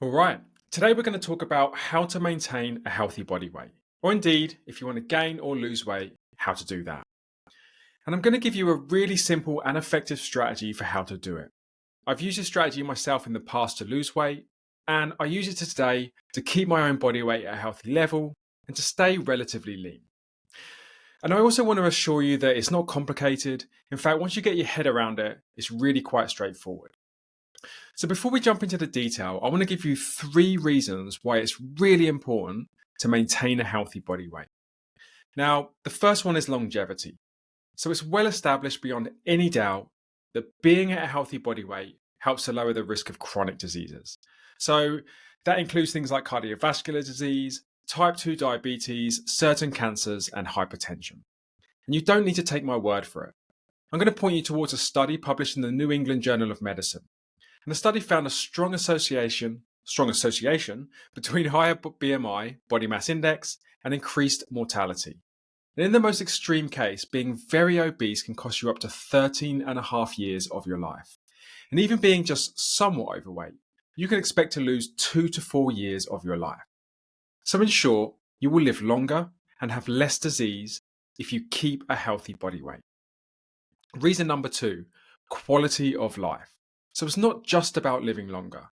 All right, today we're going to talk about how to maintain a healthy body weight, or indeed, if you want to gain or lose weight, how to do that. And I'm going to give you a really simple and effective strategy for how to do it. I've used this strategy myself in the past to lose weight, and I use it today to keep my own body weight at a healthy level and to stay relatively lean. And I also want to assure you that it's not complicated. In fact, once you get your head around it, it's really quite straightforward. So before we jump into the detail, I want to give you three reasons why it's really important to maintain a healthy body weight. Now, the first one is longevity. So it's well established beyond any doubt that being at a healthy body weight helps to lower the risk of chronic diseases. So that includes things like cardiovascular disease, type 2 diabetes, certain cancers, and hypertension. And you don't need to take my word for it. I'm going to point you towards a study published in the New England Journal of Medicine. And the study found a strong association between higher BMI, body mass index, and increased mortality. And in the most extreme case, being very obese can cost you up to 13 and a half years of your life. And even being just somewhat overweight, you can expect to lose 2 to 4 years of your life. So in short, you will live longer and have less disease if you keep a healthy body weight. Reason number two, quality of life. So it's not just about living longer.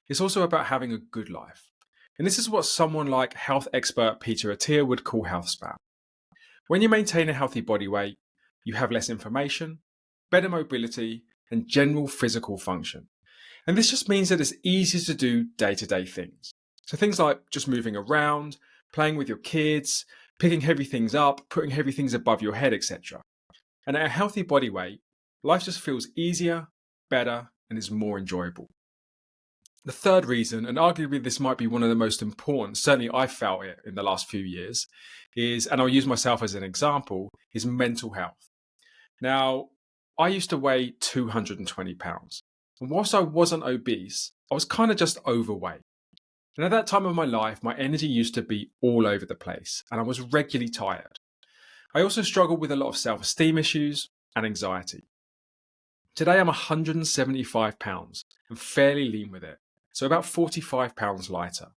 It's also about having a good life. And this is what someone like health expert Peter Attia would call health span. When you maintain a healthy body weight, you have less inflammation, better mobility, and general physical function. And this just means that it's easier to do day-to-day things. So things like just moving around, playing with your kids, picking heavy things up, putting heavy things above your head, etc. And at a healthy body weight, life just feels easier, better, and is more enjoyable. The third reason, and arguably this might be one of the most important, certainly I felt it in the last few years, is, and I'll use myself as an example, is mental health. Now, I used to weigh 220 pounds. And whilst I wasn't obese, I was kind of just overweight. And at that time of my life, my energy used to be all over the place, and I was regularly tired. I also struggled with a lot of self-esteem issues and anxiety. Today I'm 175 pounds and fairly lean with it, so about 45 pounds lighter.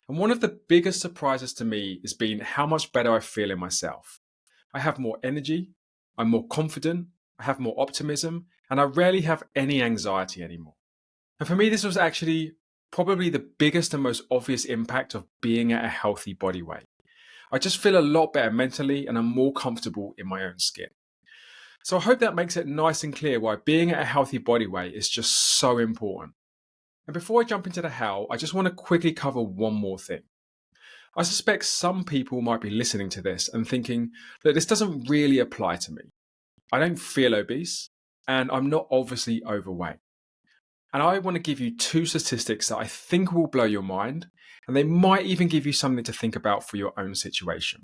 And one of the biggest surprises to me has been how much better I feel in myself. I have more energy, I'm more confident, I have more optimism, and I rarely have any anxiety anymore. And for me, this was actually probably the biggest and most obvious impact of being at a healthy body weight. I just feel a lot better mentally and I'm more comfortable in my own skin. So I hope that makes it nice and clear why being at a healthy body weight is just so important. And before I jump into the how, I just want to quickly cover one more thing. I suspect some people might be listening to this and thinking that this doesn't really apply to me. I don't feel obese and I'm not obviously overweight. And I want to give you two statistics that I think will blow your mind, and they might even give you something to think about for your own situation.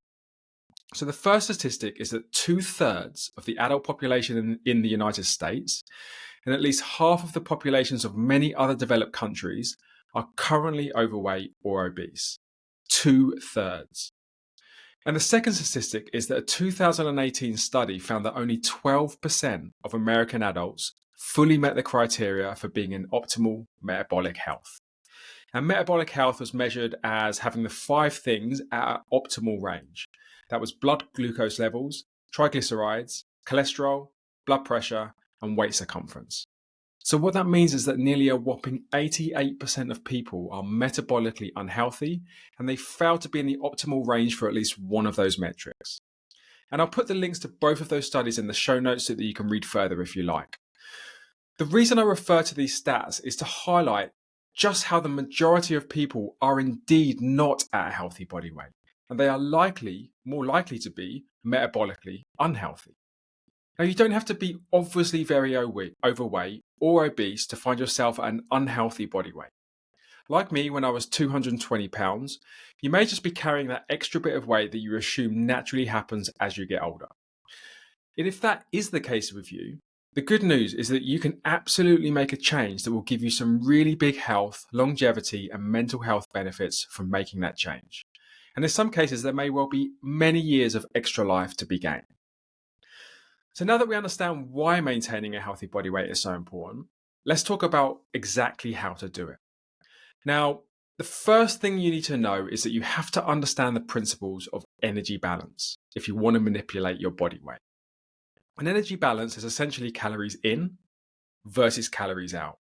So the first statistic is that 2/3 of the adult population in the United States and at least half of the populations of many other developed countries are currently overweight or obese. 2/3. And the second statistic is that a 2018 study found that only 12% of American adults fully met the criteria for being in optimal metabolic health. And metabolic health was measured as having the five things at an optimal range. That was blood glucose levels, triglycerides, cholesterol, blood pressure, and waist circumference. So what that means is that nearly a whopping 88% of people are metabolically unhealthy and they fail to be in the optimal range for at least one of those metrics. And I'll put the links to both of those studies in the show notes so that you can read further if you like. The reason I refer to these stats is to highlight just how the majority of people are indeed not at a healthy body weight, and they are more likely to be metabolically unhealthy. Now, you don't have to be obviously very overweight or obese to find yourself at an unhealthy body weight. Like me, when I was 220 pounds, you may just be carrying that extra bit of weight that you assume naturally happens as you get older. And if that is the case with you, the good news is that you can absolutely make a change that will give you some really big health, longevity, and mental health benefits from making that change. And in some cases, there may well be many years of extra life to be gained. So now that we understand why maintaining a healthy body weight is so important, let's talk about exactly how to do it. Now, the first thing you need to know is that you have to understand the principles of energy balance if you want to manipulate your body weight. An energy balance is essentially calories in versus calories out.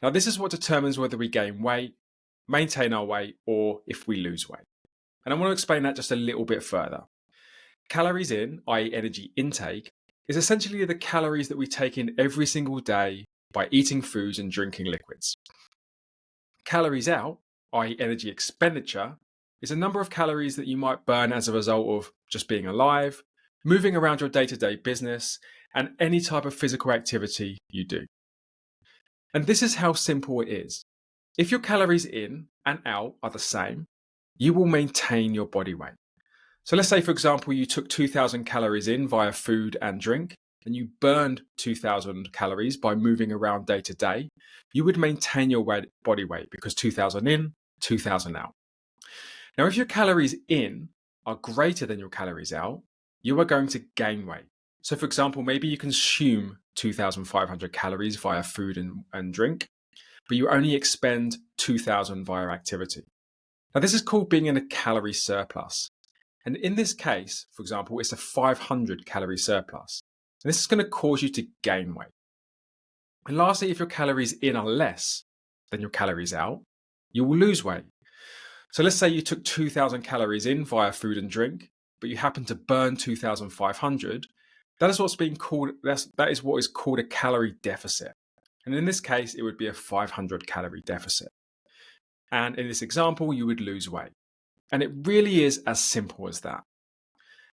Now, this is what determines whether we gain weight, maintain our weight, or if we lose weight. And I want to explain that just a little bit further. Calories in, i.e., energy intake, is essentially the calories that we take in every single day by eating foods and drinking liquids. Calories out, i.e., energy expenditure, is a number of calories that you might burn as a result of just being alive, moving around your day-to-day business, and any type of physical activity you do. And this is how simple it is. If your calories in and out are the same, you will maintain your body weight. So let's say, for example, you took 2,000 calories in via food and drink, and you burned 2,000 calories by moving around day to day, you would maintain your body weight because 2,000 in, 2,000 out. Now, if your calories in are greater than your calories out, you are going to gain weight. So, for example, maybe you consume 2,500 calories via food and drink, but you only expend 2,000 via activity. Now, this is called being in a calorie surplus. And in this case, for example, it's a 500 calorie surplus. And this is going to cause you to gain weight. And lastly, if your calories in are less than your calories out, you will lose weight. So let's say you took 2,000 calories in via food and drink, but you happen to burn 2,500. That is that is what is called a calorie deficit. And in this case, it would be a 500 calorie deficit. And in this example, you would lose weight. And it really is as simple as that.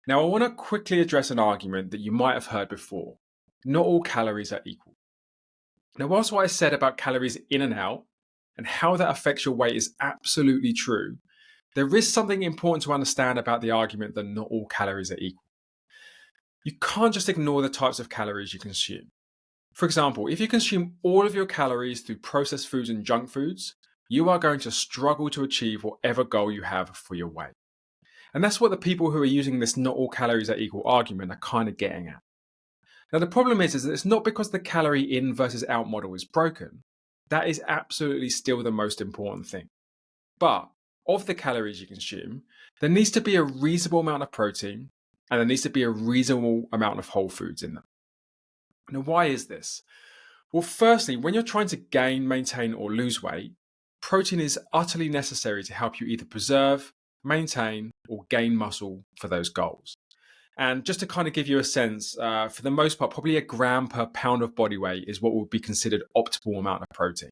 Now, I want to quickly address an argument that you might have heard before. Not all calories are equal. Now, whilst what I said about calories in and out and how that affects your weight is absolutely true, there is something important to understand about the argument that not all calories are equal. You can't just ignore the types of calories you consume. For example, if you consume all of your calories through processed foods and junk foods, you are going to struggle to achieve whatever goal you have for your weight. And that's what the people who are using this not all calories are equal argument are kind of getting at. Now, the problem is that it's not because the calorie in versus out model is broken. That is absolutely still the most important thing. But of the calories you consume, there needs to be a reasonable amount of protein and there needs to be a reasonable amount of whole foods in them. Now, why is this? Well, firstly, when you're trying to gain, maintain, or lose weight, protein is utterly necessary to help you either preserve, maintain, or gain muscle for those goals. And just to kind of give you a sense, for the most part, probably a gram per pound of body weight is what would be considered optimal amount of protein.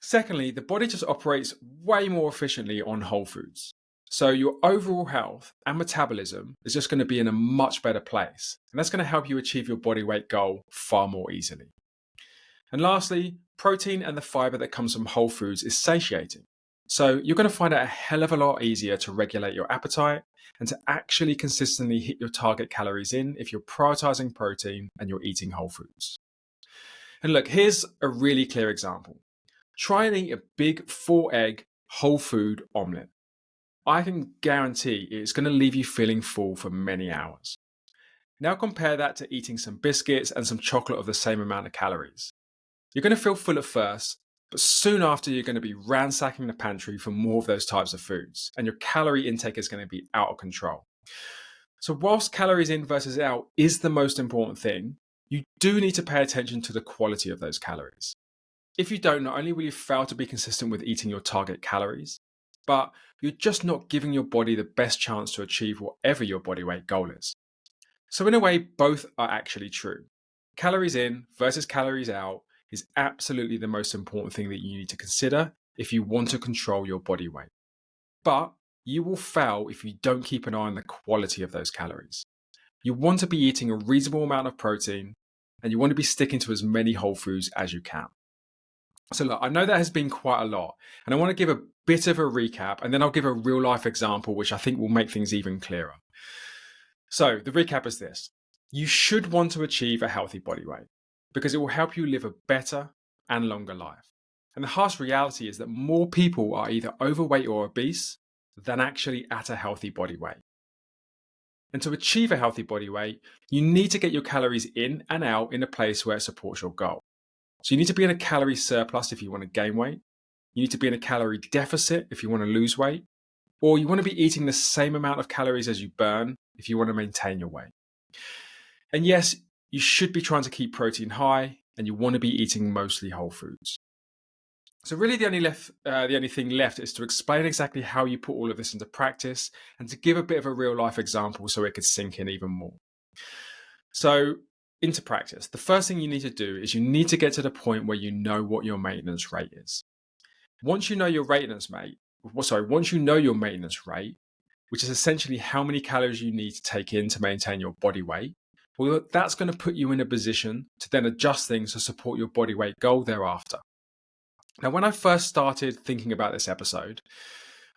Secondly, the body just operates way more efficiently on whole foods. So your overall health and metabolism is just going to be in a much better place. And that's going to help you achieve your body weight goal far more easily. And lastly, protein and the fiber that comes from whole foods is satiating. So you're going to find it a hell of a lot easier to regulate your appetite and to actually consistently hit your target calories in if you're prioritizing protein and you're eating whole foods. And look, here's a really clear example. Try and eat a big 4-egg whole food omelette. I can guarantee it's going to leave you feeling full for many hours. Now compare that to eating some biscuits and some chocolate of the same amount of calories. You're going to feel full at first, but soon after you're going to be ransacking the pantry for more of those types of foods, and your calorie intake is going to be out of control. So whilst calories in versus out is the most important thing, you do need to pay attention to the quality of those calories. If you don't, not only will you fail to be consistent with eating your target calories, but you're just not giving your body the best chance to achieve whatever your body weight goal is. So in a way, both are actually true. Calories in versus calories out is absolutely the most important thing that you need to consider if you want to control your body weight. But you will fail if you don't keep an eye on the quality of those calories. You want to be eating a reasonable amount of protein and you want to be sticking to as many whole foods as you can. So look, I know that has been quite a lot, and I want to give a bit of a recap, and then I'll give a real life example, which I think will make things even clearer. So the recap is this. You should want to achieve a healthy body weight because it will help you live a better and longer life. And the harsh reality is that more people are either overweight or obese than actually at a healthy body weight. And to achieve a healthy body weight, you need to get your calories in and out in a place where it supports your goal. So you need to be in a calorie surplus if you want to gain weight. You need to be in a calorie deficit if you want to lose weight. Or you want to be eating the same amount of calories as you burn if you want to maintain your weight. And yes, you should be trying to keep protein high, and you want to be eating mostly whole foods. So really the only thing left is to explain exactly how you put all of this into practice and to give a bit of a real life example so it could sink in even more. So into practice, the first thing you need to do is you need to get to the point where you know what your maintenance rate is. Once you know your maintenance rate, which is essentially how many calories you need to take in to maintain your body weight, well, that's going to put you in a position to then adjust things to support your body weight goal thereafter. Now, when I first started thinking about this episode,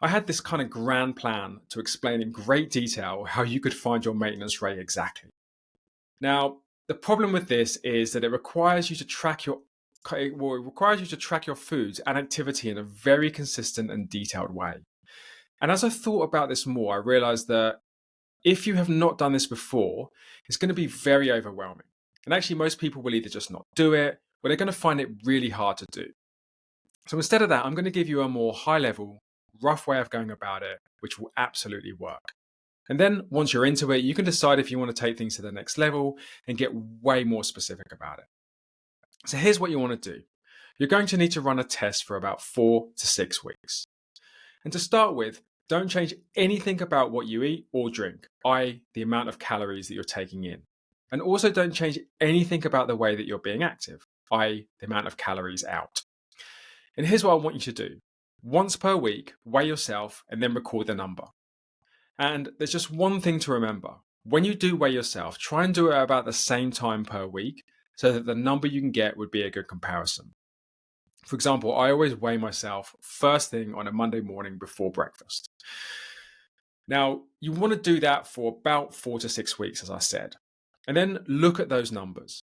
I had this kind of grand plan to explain in great detail how you could find your maintenance rate exactly. Now, the problem with this is that it requires you to track your foods and activity in a very consistent and detailed way. And as I thought about this more, I realized that if you have not done this before, it's going to be very overwhelming. And actually, most people will either just not do it, or they're going to find it really hard to do. So instead of that, I'm going to give you a more high-level, rough way of going about it, which will absolutely work. And then once you're into it, you can decide if you want to take things to the next level and get way more specific about it. So here's what you want to do. You're going to need to run a test for about 4 to 6 weeks. And to start with, don't change anything about what you eat or drink, i.e. the amount of calories that you're taking in. And also don't change anything about the way that you're being active, i.e. the amount of calories out. And here's what I want you to do. Once per week, weigh yourself and then record the number. And there's just one thing to remember. When you do weigh yourself, try and do it about the same time per week so that the number you can get would be a good comparison. For example, I always weigh myself first thing on a Monday morning before breakfast. Now, you want to do that for about 4 to 6 weeks, as I said, and then look at those numbers.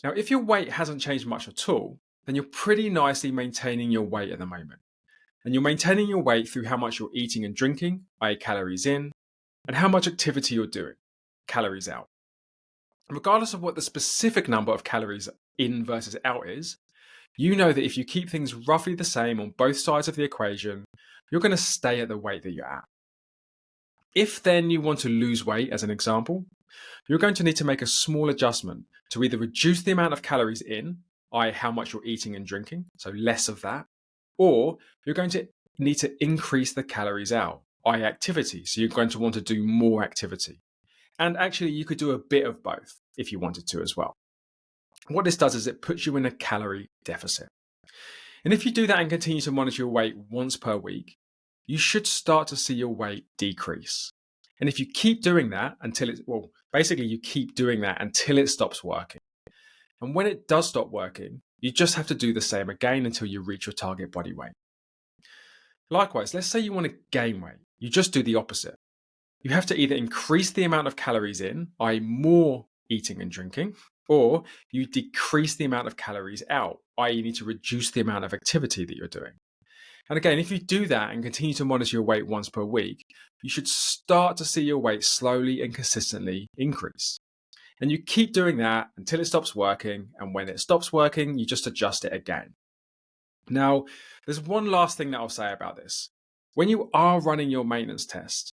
Now, if your weight hasn't changed much at all, then you're pretty nicely maintaining your weight at the moment. And you're maintaining your weight through how much you're eating and drinking, i.e. calories in, and how much activity you're doing, calories out. Regardless of what the specific number of calories in versus out is, you know that if you keep things roughly the same on both sides of the equation, you're going to stay at the weight that you're at. If then you want to lose weight, as an example, you're going to need to make a small adjustment to either reduce the amount of calories in, i.e. how much you're eating and drinking, so less of that, or you're going to need to increase the calories out, i.e. activity, so you're going to want to do more activity. And actually, you could do a bit of both if you wanted to as well. What this does is it puts you in a calorie deficit. And if you do that and continue to monitor your weight once per week, you should start to see your weight decrease. And if you keep doing that until you keep doing that until it stops working. And when it does stop working, you just have to do the same again until you reach your target body weight. Likewise, let's say you want to gain weight. You just do the opposite. You have to either increase the amount of calories in, i.e. more eating and drinking, or you decrease the amount of calories out, i.e. you need to reduce the amount of activity that you're doing. And again, if you do that and continue to monitor your weight once per week, you should start to see your weight slowly and consistently increase. And you keep doing that until it stops working. And when it stops working, you just adjust it again. Now, there's one last thing that I'll say about this. When you are running your maintenance test,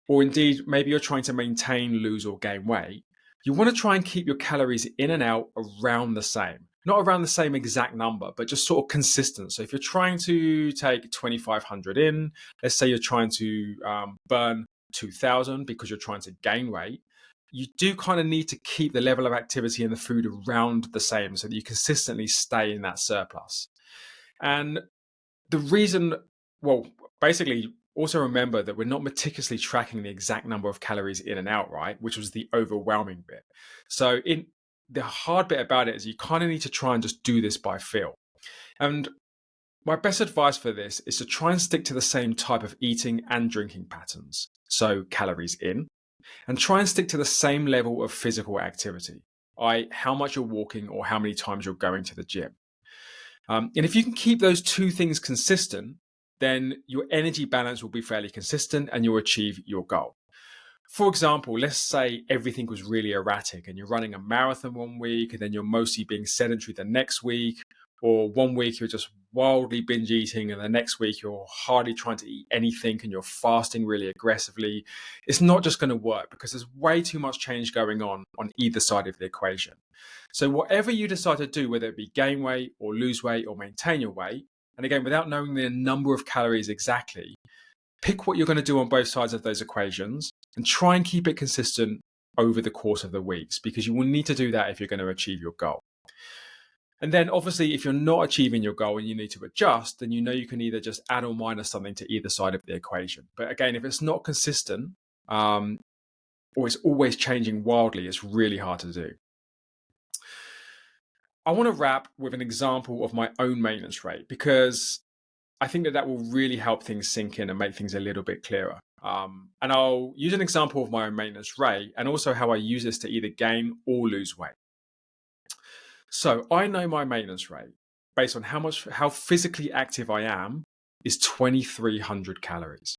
or indeed maybe you're trying to maintain, lose, or gain weight, you want to try and keep your calories in and out around the same. Not around the same exact number, but just sort of consistent. So if you're trying to take 2,500 in, let's say you're trying to burn 2,000 because you're trying to gain weight, you do kind of need to keep the level of activity in the food around the same so that you consistently stay in that surplus. And the reason, basically, also remember that we're not meticulously tracking the exact number of calories in and out, right? Which was the overwhelming bit. So the hard bit about it is you kind of need to try and just do this by feel. And my best advice for this is to try and stick to the same type of eating and drinking patterns. So calories in, and try and stick to the same level of physical activity, i.e. how much you're walking or how many times you're going to the gym. And if you can keep those two things consistent, then your energy balance will be fairly consistent and you'll achieve your goal. For example, let's say everything was really erratic and you're running a marathon one week and then you're mostly being sedentary the next week, or one week you're just wildly binge eating and the next week you're hardly trying to eat anything and you're fasting really aggressively. It's not just going to work because there's way too much change going on either side of the equation. So whatever you decide to do, whether it be gain weight or lose weight or maintain your weight, and again, without knowing the number of calories exactly, pick what you're going to do on both sides of those equations and try and keep it consistent over the course of the weeks, because you will need to do that if you're going to achieve your goal. And then obviously, if you're not achieving your goal and you need to adjust, then you know you can either just add or minus something to either side of the equation. But again, if it's not consistent, or it's always changing wildly, it's really hard to do. I want to wrap with an example of my own maintenance rate, because I think that will really help things sink in and make things a little bit clearer. And I'll use an example of my own maintenance rate and also how I use this to either gain or lose weight. So I know my maintenance rate based on how physically active I am is 2,300 calories.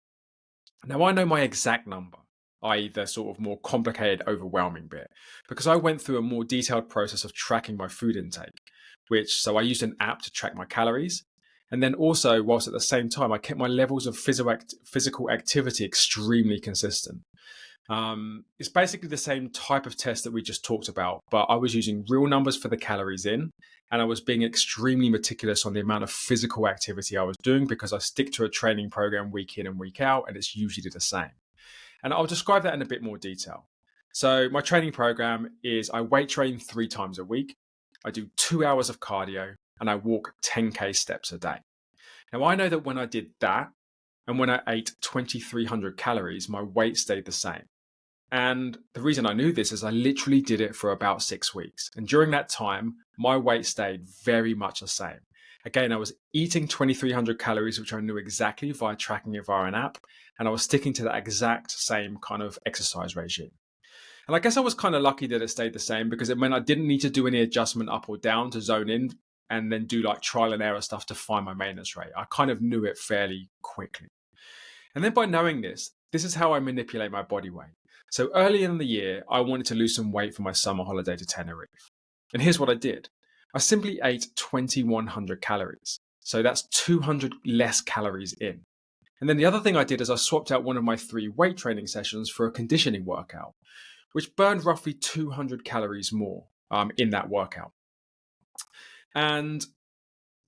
Now I know my exact number, i.e. the sort of more complicated, overwhelming bit, because I went through a more detailed process of tracking my food intake, so I used an app to track my calories. And then also, whilst at the same time, I kept my levels of physical activity extremely consistent. It's basically the same type of test that we just talked about, but I was using real numbers for the calories in, and I was being extremely meticulous on the amount of physical activity I was doing, because I stick to a training program week in and week out, and it's usually the same. And I'll describe that in a bit more detail. So my training program is I weight train 3 times a week. I do 2 hours of cardio, and I walk 10K steps a day. Now, I know that when I did that and when I ate 2,300 calories, my weight stayed the same. And the reason I knew this is I literally did it for about 6 weeks. And during that time, my weight stayed very much the same. Again, I was eating 2,300 calories, which I knew exactly via tracking it via an app. And I was sticking to that exact same kind of exercise regime. And I guess I was kind of lucky that it stayed the same, because it meant I didn't need to do any adjustment up or down to zone in and then do like trial and error stuff to find my maintenance rate. I kind of knew it fairly quickly. And then by knowing this is how I manipulate my body weight. So early in the year, I wanted to lose some weight for my summer holiday to Tenerife. And here's what I did. I simply ate 2,100 calories. So that's 200 less calories in. And then the other thing I did is I swapped out one of my 3 weight training sessions for a conditioning workout, which burned roughly 200 calories more in that workout. And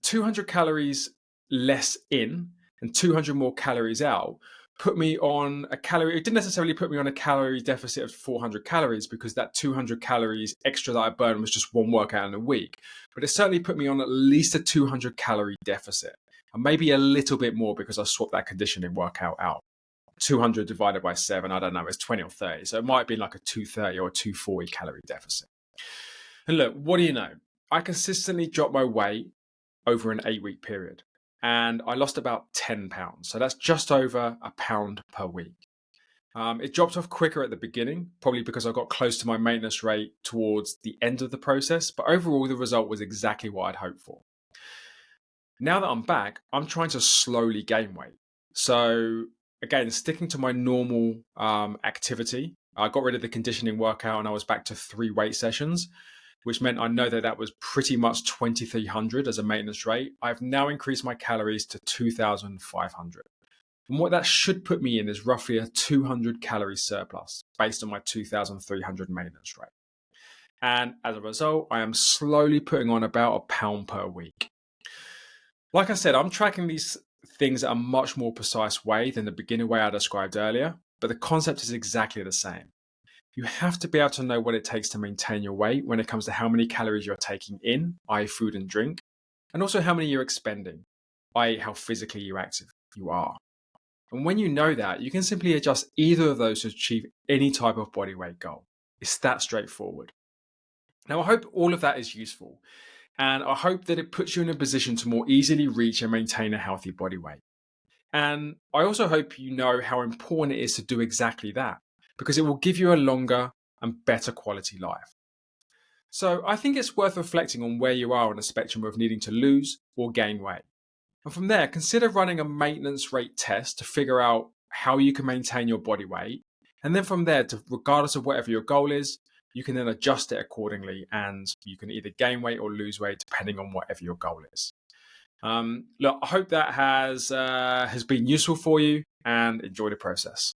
200 calories less in and 200 more calories out put me on it didn't necessarily put me on a calorie deficit of 400 calories, because that 200 calories extra that I burned was just one workout in a week. But it certainly put me on at least a 200 calorie deficit, and maybe a little bit more because I swapped that conditioning workout out. 200 divided by 7, I don't know, it's 20 or 30. So it might be like a 230 or a 240 calorie deficit. And look, what do you know? I consistently dropped my weight over an 8-week period, and I lost about 10 pounds. So that's just over a pound per week. It dropped off quicker at the beginning, probably because I got close to my maintenance rate towards the end of the process. But overall, the result was exactly what I'd hoped for. Now that I'm back, I'm trying to slowly gain weight. So again, sticking to my normal activity, I got rid of the conditioning workout and I was back to 3 weight sessions, which meant I know that was pretty much 2,300 as a maintenance rate. I've now increased my calories to 2,500. And what that should put me in is roughly a 200 calorie surplus based on my 2,300 maintenance rate. And as a result, I am slowly putting on about a pound per week. Like I said, I'm tracking these things in a much more precise way than the beginner way I described earlier, but the concept is exactly the same. You have to be able to know what it takes to maintain your weight when it comes to how many calories you're taking in, i.e. food and drink, and also how many you're expending, i.e. how physically active you are. And when you know that, you can simply adjust either of those to achieve any type of body weight goal. It's that straightforward. Now, I hope all of that is useful, and I hope that it puts you in a position to more easily reach and maintain a healthy body weight. And I also hope you know how important it is to do exactly that, because it will give you a longer and better quality life. So I think it's worth reflecting on where you are on the spectrum of needing to lose or gain weight. And from there, consider running a maintenance rate test to figure out how you can maintain your body weight, And then from there, regardless of whatever your goal is, you can then adjust it accordingly, and you can either gain weight or lose weight depending on whatever your goal is. Look, I hope that has been useful for you, and enjoy the process.